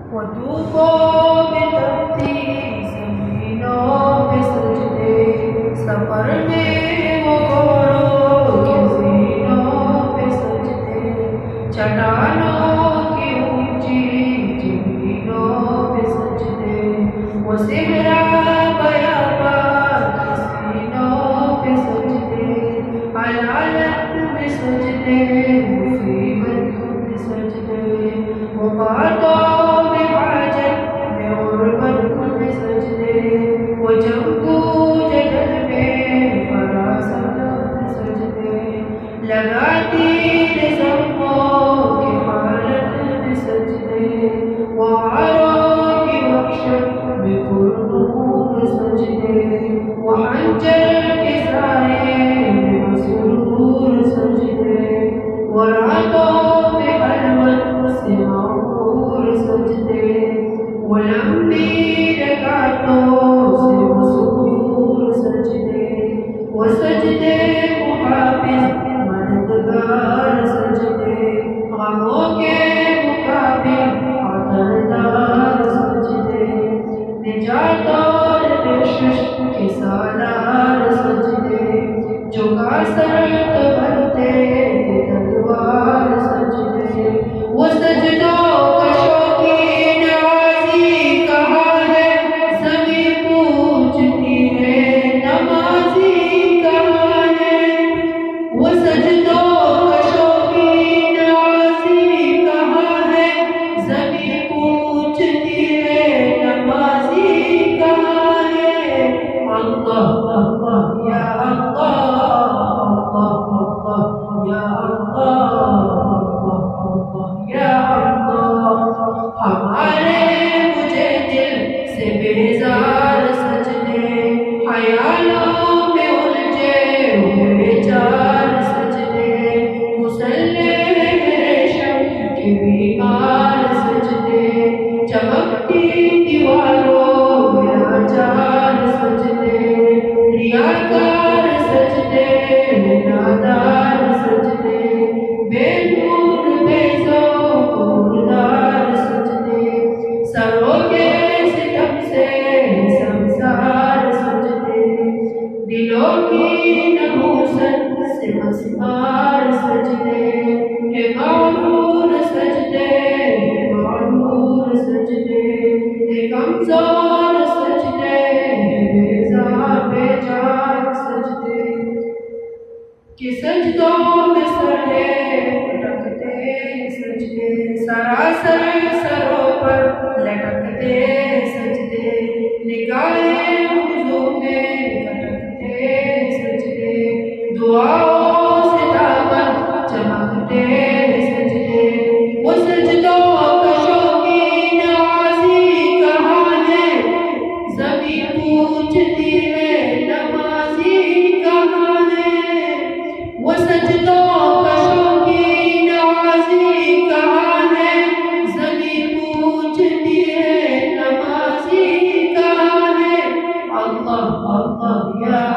وطوفوا بتبتی زمینوں پہ سجدے سفر میں وہ گھوڑوں کے زینوں پہ سجدے چٹانوں کی اونچی زمینوں پہ سجدے وہ صحرا بیابان کے سینوں پہ سجدے علالت میں سجدے مصیبت میں سجدے وہ باتوں لگاتی زخموں کی حالت میں سجدے وعاروں کی وحشت میں پرنور سجدے وحنجر کے سائے میں مسرور سجدے وراتوں میں خلوت سے معمور سجدے ولمبی رکعتوں سے مسرور سجدے وسجدے محافظ سجدے غموں کے مقابل عطردار سجدے نجات اور بخشش کے سالار سجدے جھکا سر تو بنتے تلوار سجدے وہ سجدوں کا شوقین عازی کہاں ہے زمین پوچھتی ہے نمازی کہاں ہے وہ سجدوں بیزار سجدے خیالوں میں الجھے ہوئے چار سجدے مسلح ریشم کے بیمار سجدے چمکتی دیواروں میں چار سجدے ریاکار سجدے نادار سجدے بے نور بے ذوق مردار سجدے سروں کے سمسار سجدے دلوں کی نحوست سے مسمار سجدے معمور سجدے معمور سجدے کمزور سجدے بے جان سجدے کہ سجدوں میں سر ہے لٹکتے سجدے سراسر سروں پر لٹکتے سجدے نگاہیں حضور میں کٹکتے سجدے دعاؤں سے دامن چمکتے سجدے وہ سجدوں کا شوقین عازی کہاں ہے زمین پوچھتی ہے نمازی کہاں ہے وہ سجدوں کا شوقین عازی کہاں ہے زمین پوچھتی ہے نمازی کہاں ہے اللہ اللہ یا